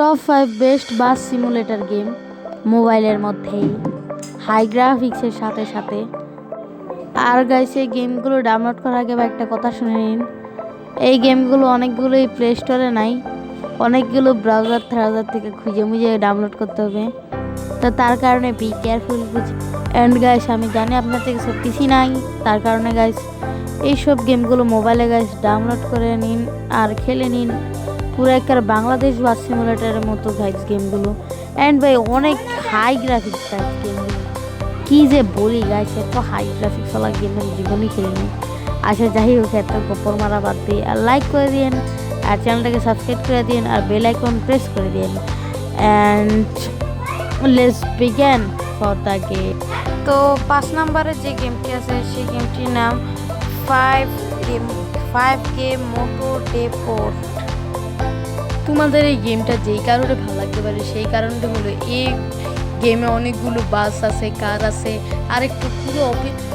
Top 5 best বাস simulator game মোবাইলের মধ্যেই high গ্রাফিক্সের সাথে সাথে। আর গাইস, এই গেমগুলো ডাউনলোড করার আগে একটা কথা শুনে নিন। এই গেমগুলো অনেকগুলোই প্লে স্টোরে নাই, অনেকগুলো ব্রাউজার থেকে খুঁজে মুজে ডাউনলোড করতে হবে। তো তার কারণে বি কেয়ারফুল। অ্যান্ড গাইস, আমি জানি আপনার থেকে সব কিছুই নাই, তার কারণে গাইস এইসব গেমগুলো মোবাইলে গাইস ডাউনলোড করে নিন আর খেলে নিন। পুরো একটা বাংলাদেশ বাস সিমুলেটারের মতো গাইস গেমগুলো। অ্যান্ড ভাই অনেক হাই গ্রাফিক্স গাইস গেমগুলো, কী যে বলি গাইস, এত হাই গ্রাফিক্স ওলা গেম আমি জীবনই খেলিনি। আচ্ছা যাই হোক, এত গোপর মারা বাদ দিয়ে আর লাইক করে দিন, আর চ্যানেলটাকে সাবস্ক্রাইব করে দিন, আর বেল আইকন প্রেস করে দিন। And let's begin for the game. তো 5 নম্বরে যে গেমটি আছে সেই গেমটির নাম 5K মোটর ডেপোর্ট। তোমাদের এই গেমটা যেই কারণে ভালো লাগতে পারে সেই কারণটা হলো এই গেমে অনেকগুলো বাস আছে, কার আছে, আর একটু পুরো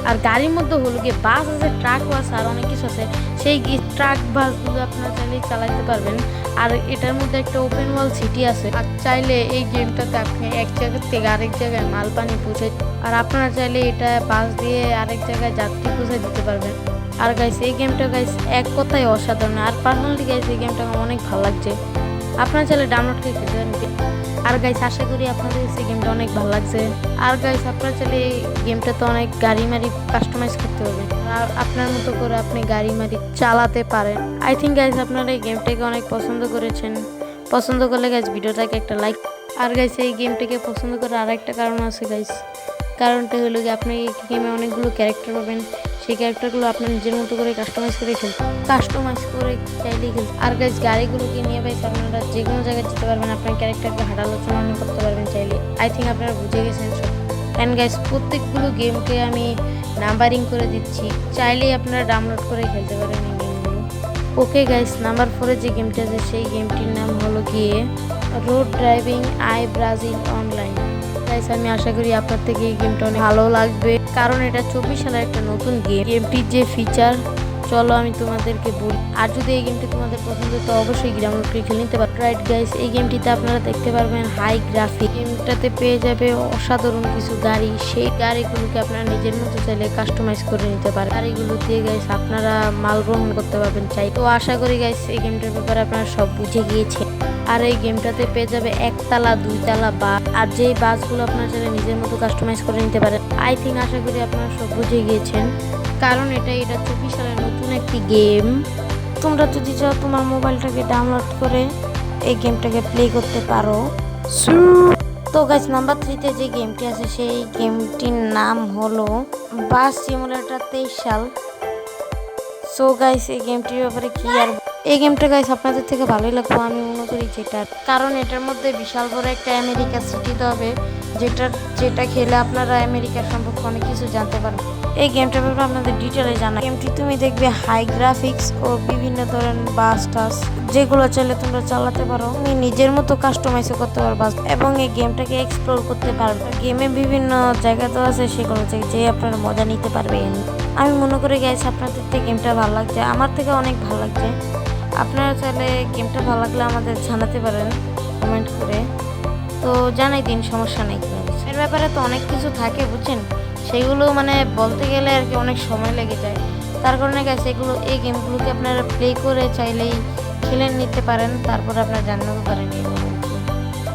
আর গাড়ির মধ্যে হলো গিয়ে বাস আছে, ট্রাকও আছে, আর অনেক কিছু আছে। সেই ট্রাক বাসগুলো আপনারা চাইলে চালাতে পারবেন। আর এটার মধ্যে একটা ওপেন ওয়ার্ল্ড সিটি আছে, আর চাইলে এই গেমটাতে আপনি এক জায়গা থেকে আরেক জায়গায় মাল পানি পৌঁছে, আর আপনারা চাইলে এটা বাস দিয়ে আরেক জায়গায় যাত্রী পৌঁছে দিতে পারবেন। আর গাইস, এই গেমটা গাইস এক কথায় অসাধারণ। আর পার্সোনালি গাইস এই গেমটা আমার অনেক ভালো লাগছে। আপনারা চাইলে ডাউনলোড করে খেলতে পারেন। আর গাইস, আশা করি আপনাদের এই গেমটা অনেক ভালো লাগছে। আর গাইস, আপনারা চাইলে এই গেমটাতে অনেক গাড়ি মারি কাস্টমাইজ করতে পারবেন, আর আপনার মতো করে আপনি গাড়ি মারি চালাতে পারেন। আই থিঙ্ক গাইস আপনারা এই গেমটাকে অনেক পছন্দ করেছেন। পছন্দ করলে গাইস ভিডিওটাকে একটা লাইক। আর গাইস, এই গেমটাকে পছন্দ করার আরেকটা কারণ আছে গাইস। কারণটা হলো কি, আপনি এই গেমে অনেকগুলো ক্যারেক্টার পাবেন। সেই ক্যারেক্টারগুলো আপনার নিজের মতো করে কাস্টমাইজ করে চাইলেই খেলতে। আর গাইস, গাড়িগুলোকে নিয়ে গাইস আপনারা যে কোনো জায়গায় যেতে পারবেন, আপনার ক্যারেক্টারকে হাঁটালোচনা করতে পারবেন চাইলে। আই থিঙ্ক আপনারা বুঝে গেছেন সব। অ্যান্ড গাইস, প্রত্যেকগুলো গেমকে আমি নাম্বারিং করে দিচ্ছি, চাইলেই আপনারা ডাউনলোড করে খেলতে পারেন এই গেমগুলো। ওকে গাইস, নাম্বার 4-এ যে গেমটি আছে সেই গেমটির নাম হলো গিয়ে road driving I Brazil online. Guys, আমি আশা করি আপনার থেকে এই গেমটা অনেক ভালো লাগবে, কারণ এটা 24 সালের একটা নতুন গেম। গেমটির যে ফিচার চলো আমি তোমাদেরকে বলি। আর যদি এই গেমটি তোমাদের পছন্দ তো অবশ্যই ডাউনলোড করে খেলে নিতে পারো। রাইট গাইস, এই গেমটিতে আপনারা দেখতে পারবেন হাই গ্রাফিক। গেমটাতে পেয়ে যাবে অসাধারণ কিছু গাড়ি। সেই গাড়িগুলোকে আপনারা নিজের মতো চাইলে কাস্টমাইজ করে নিতে পারেন। গাড়িগুলো দিয়ে গাইস আপনারা মাল বহন করতে পারবেন চাই। তো আশা করি গাইস এই গেমটার ব্যাপারে আপনারা সব বুঝে গিয়েছেন। আর এই গেমটাতে পেয়ে যাবে একতলা 2 তলা বাস, আর যেই বাসগুলো আপনারা চাইলে নিজের মতো কাস্টমাইজ করে নিতে পারেন। আই থিঙ্ক আশা করি আপনারা সব বুঝে গিয়েছেন, কারণ এটা 24 সালের নতুন একটি গেম। তোমরা যদি চাও তোমার মোবাইলটাকে ডাউনলোড করে এই গেমটাকে প্লে করতে পারো। তো গাইস, নাম্বার 3-তে যে গেমটি আছে সেই গেমটির নাম হলো বাস সিমুলেটর 23 সাল। সো গাইস, এই গেমটির ব্যাপারে কি আর, এই গেমটা গাইস আপনাদের থেকে ভালোই লাগবে আমি মনে করি, কারণ এটার মধ্যে বিশাল বড় একটা আমেরিকা সিটি হবে, যেটা খেলে আপনারা আমেরিকার সম্পর্কে অনেক কিছু জানতে পারবেন। এই গেমটার ব্যাপারে আপনাদের ডিটেলে জানা। গেমটি তুমি দেখবে হাই গ্রাফিক্স ও বিভিন্ন ধরনের বাস টাস, যেগুলো চাইলে তোমরা চালাতে পারো। তুমি নিজের মতো কাস্টমাইজও করতে পারো বাস, এবং এই গেমটাকে এক্সপ্লোর করতে পারবে। গেমে বিভিন্ন জায়গা তো আছে, সেগুলো যে আপনারা মজা নিতে পারবেন। আমি মনে করি গাইস আপনাদের থেকে গেমটা ভালো লাগছে, আমার থেকে অনেক ভালো লাগছে। আপনারা চাইলে গেমটা ভালো লাগলে আমাদের জানাতে পারেন কমেন্ট করে, তো জানাই দিন, সমস্যা নেই। এর ব্যাপারে তো অনেক কিছু থাকে বুঝছেন, সেগুলো মানে বলতে গেলে আর কি অনেক সময় লেগে যায়। তার কারণে গাইস এই গেমগুলোকে আপনারা প্লে করে চাইলেই খেলে নিতে পারেন, তারপর আপনারা জানাতে পারেন।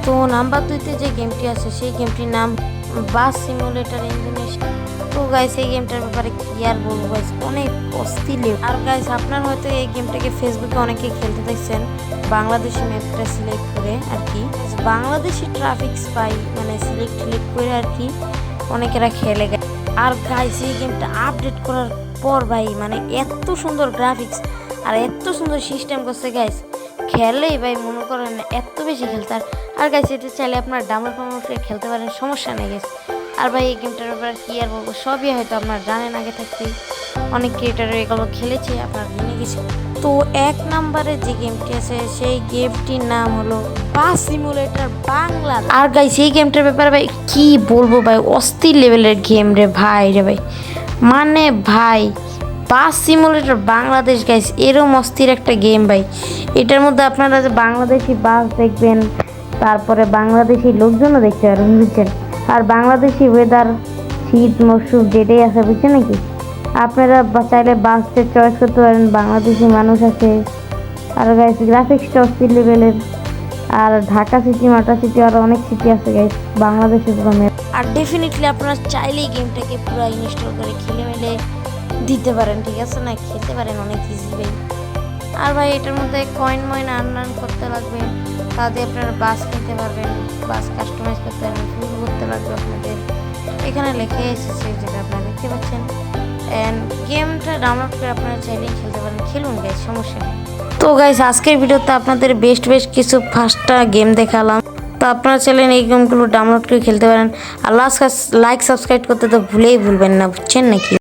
তো নাম্বার 2-তে যে গেমটি আছে সেই গেমটির নাম বাস সিমুলেটর ইন্দোনেশিয়া। তো গাইস, এই গেমটার ব্যাপারে কি আর বলবো গাইস, অনেক অস্থির। আর গাইস, আপনার হয়তো এই গেমটাকে ফেসবুকে অনেকে খেলতে দেখছেন বাংলাদেশি ম্যাপটা সিলেক্ট করে আর কি, বাংলাদেশি ট্রাফিক স্পাই মানে সিলেক্ট করে আর কি অনেকেরা খেলে। আর গাইস, এই গেমটা আপডেট করার পর ভাই মানে এত সুন্দর গ্রাফিক্স আর এত সুন্দর সিস্টেম করছে গাইস, খেলেই ভাই মনে করেন এত বেশি খেলতে। আর গাইস, এটা চাইলে আপনারা ডাউনলোড করে খেলতে পারেন, সমস্যা নেই গাইস। আর ভাই, এই গেমটার ব্যাপারে কি আর বলবো, সবই হয়তো আপনারা জানেন আগে থাকতেই, অনেক ক্রিয়েটার এগুলো খেলেছে, আপনারা জেনে গেছে। তো 1 নম্বরে যে গেমটি আছে সেই গেমটির নাম হলো বাস সিমুলেটর বাংলা। আর গাইস, এই গেমটার ব্যাপারে ভাই কি বলবো ভাই, অস্থির লেভেলের গেম রে ভাই মানে ভাই বাস সিমুলেটর বাংলাদেশ গাইস, এরম অস্থির একটা গেম ভাই। এটার মধ্যে আপনারা যে বাংলাদেশি বাস দেখবেন, তারপরে বাংলাদেশি লোকজনও দেখতে পারবেন, বুঝছেন। আর বাংলাদেশি ওয়েদার, শীত মৌসুম যেটাই আছে, বুঝছেন নাকি। আপনারা চাইলে বাসটা চয়েস করতে পারেন, বাংলাদেশি মানুষ আছে। আর গাইস গ্রাফিক্সটা অস্থির লেভেলের। আর ঢাকা সিটি, মাটা সিটি, আরও অনেক সিটি আছে গাইস বাংলাদেশে পুরো ম্যাপ। আর ডেফিনেটলি আপনারা চাইলেই গেমটাকে পুরো ইনস্টল করে খেলে মেলে দিতে পারেন, ঠিক আছে না, খেলতে পারেন অনেক ইজি ভাই। আর ভাই এটার মধ্যে কয়েন ময়েন আর্ন করতে লাগবে, তাতে আপনারা বাস কিনতে পারবেন, বাস কাস্টমাইজ করতে পারবেন, ফুল করতে লাগবে আপনাদের। এখানে লেখে এসেছে যেটা আপনারা দেখতে পাচ্ছেন। অ্যান্ড গেমটা ডাউনলোড করে আপনারা চাইলেই খেলতে পারেন, খেলুন গাইস, সমস্যা নেই। তো গাইস আজকের ভিডিওতে আপনাদের বেস্ট কিছু 5টা গেম দেখালাম। তো আপনারা চাইলেন এই গেমগুলো ডাউনলোড করে খেলতে পারেন। আর লাইক সাবস্ক্রাইব করতে তো ভুলবেন না, বুঝছেন নাকি।